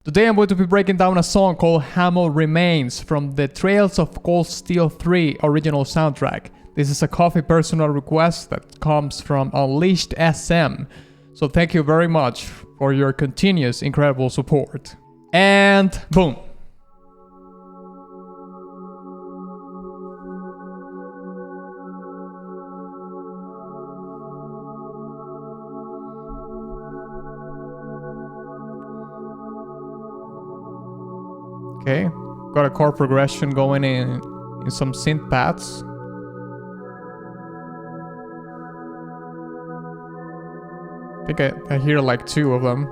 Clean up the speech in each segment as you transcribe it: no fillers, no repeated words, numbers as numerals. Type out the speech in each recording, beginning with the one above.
Today I'm going to be breaking down a song called Hamel Remains from the Trails of Cold Steel 3 original soundtrack. This is a coffee personal request that comes from Unleashed SM. So thank you very much for your continuous incredible support. And boom. Okay, got a chord progression going in some synth pads. I think I hear like 2 of them.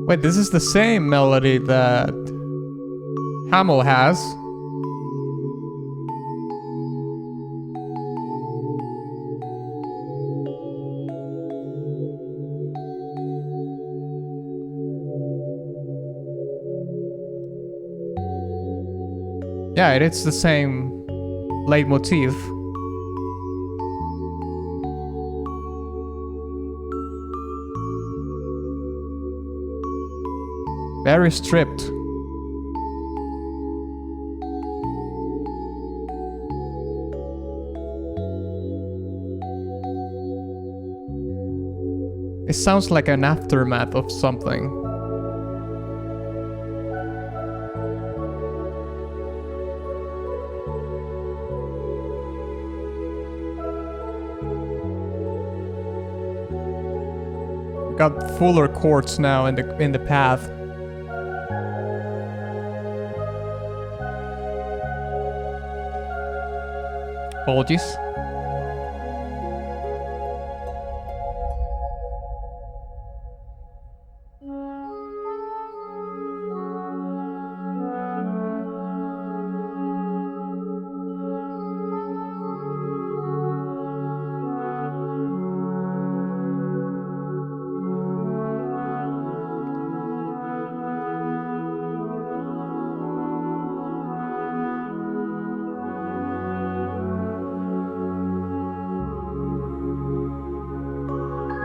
Wait, this is the same melody that Hamel has. Yeah, it's the same leitmotif. Very stripped. It sounds like an aftermath of something. Got fuller chords now in the path. Apologies.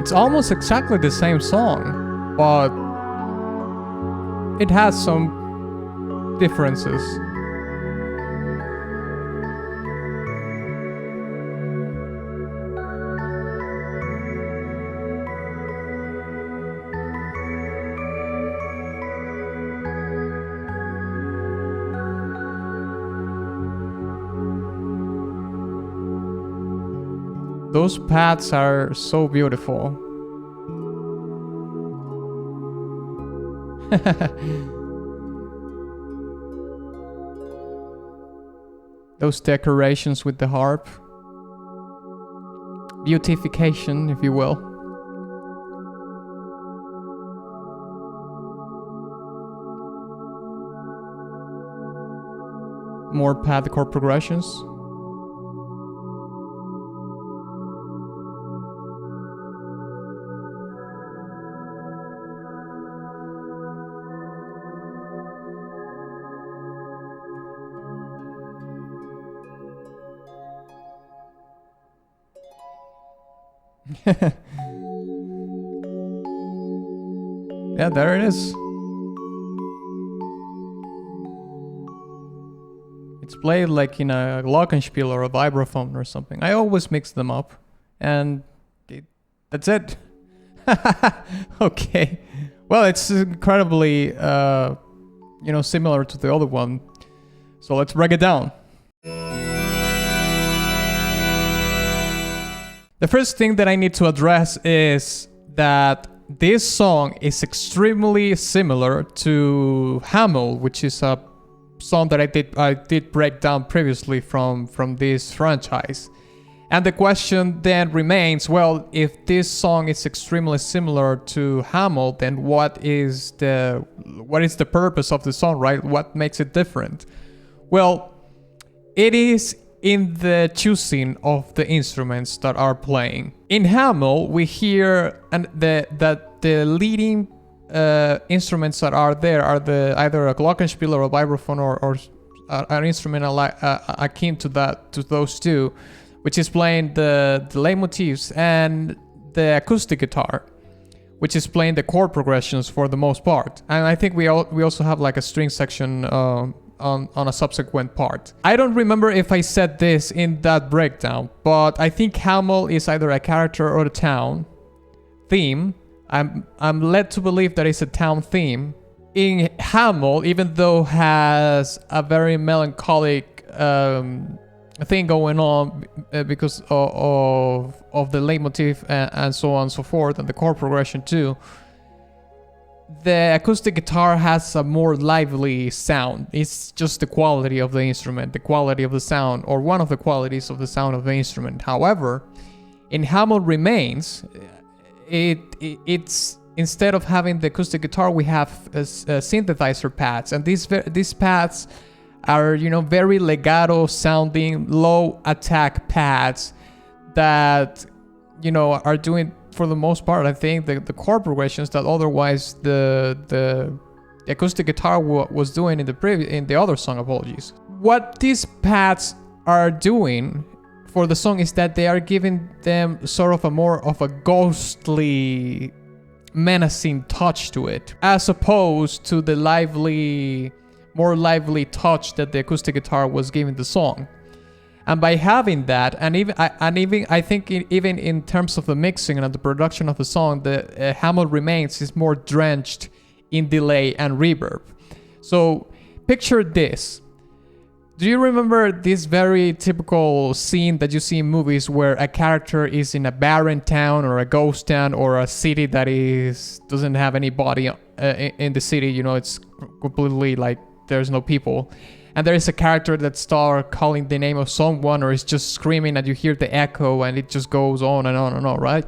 It's almost exactly the same song, but it has some differences. Those paths are so beautiful. Those decorations with the harp. Beautification, if you will. More path chord progressions. Yeah, there it is. It's played like in a glockenspiel or a vibraphone or something. I always mix them up, and that's it. Okay. Well, it's incredibly, similar to the other one. So let's break it down. The first thing that I need to address is that this song is extremely similar to Hamel, which is a song that I did break down previously from this franchise. And the question then remains, well, if this song is extremely similar to Hamel, then what is the purpose of the song, right? What makes it different? Well, it is in the choosing of the instruments that are playing. In Hamel, we hear that the leading instruments that are there are either a glockenspiel or a vibraphone or an instrument akin to those two, which is playing the leitmotifs, and the acoustic guitar, which is playing the chord progressions for the most part. And I think we also have like a string section on a subsequent part. I don't remember if I said this in that breakdown, but I think Hamel is either a character or a town theme. I'm led to believe that it's a town theme. In Hamel, even though has a very melancholic thing going on because of the leitmotif and so on and so forth, and the chord progression too, the acoustic guitar has a more lively sound. It's just the quality of the instrument, the quality of the sound, or one of the qualities of the sound of the instrument. However, in Hamel Remains, it's instead of having the acoustic guitar, we have synthesizer pads, and these pads are, you know, very legato sounding, low attack pads that, you know, are doing, for the most part, I think, the chord progressions that otherwise the acoustic guitar was doing in the other song. Apologies. What these pads are doing for the song is that they are giving them sort of a more of a ghostly, menacing touch to it, as opposed to the more lively touch that the acoustic guitar was giving the song. And by having that, and even I think even in terms of the mixing and the production of the song, the Hamel Remains is more drenched in delay and reverb. So picture this. Do you remember this very typical scene that you see in movies where a character is in a barren town or a ghost town or a city that doesn't have anybody in the city? You know, it's completely like there's no people. And there is a character that starts calling the name of someone, or is just screaming, and you hear the echo, and it just goes on and on and on, right?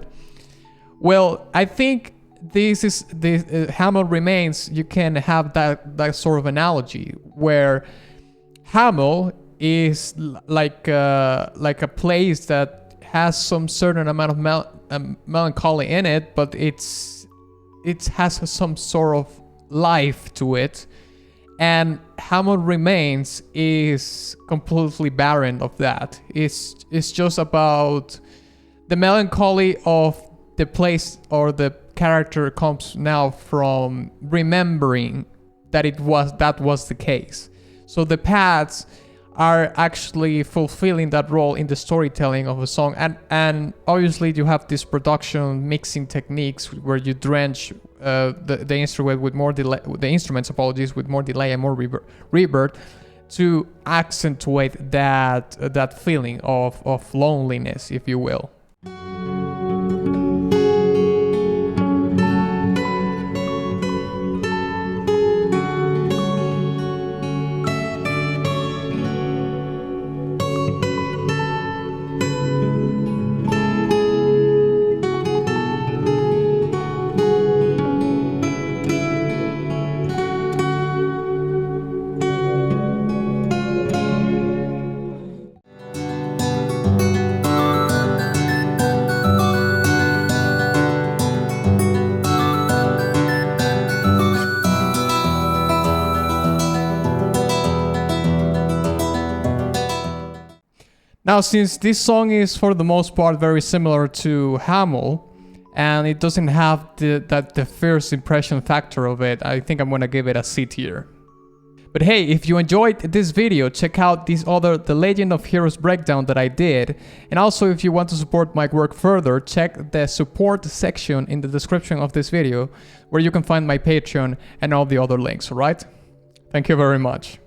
Well, I think this is the Hamel Remains. You can have that sort of analogy where Hamel is like a place that has some certain amount of melancholy in it, but it has some sort of life to it. And Hamel Remains is completely barren of that. It's just about the melancholy of the place, or the character comes now from remembering that was the case. So the pads are actually fulfilling that role in the storytelling of a song, and obviously you have this production mixing techniques where you drench the instrument with more delay, the instruments, apologies, with more delay and more reverb to accentuate that feeling of loneliness, if you will. Now, since this song is for the most part very similar to Hamel, and it doesn't have the first impression factor of it, I think I'm gonna give it a C tier. But hey, if you enjoyed this video, check out the Legend of Heroes breakdown that I did. And also, if you want to support my work further, check the support section in the description of this video, where you can find my Patreon and all the other links, alright? Thank you very much.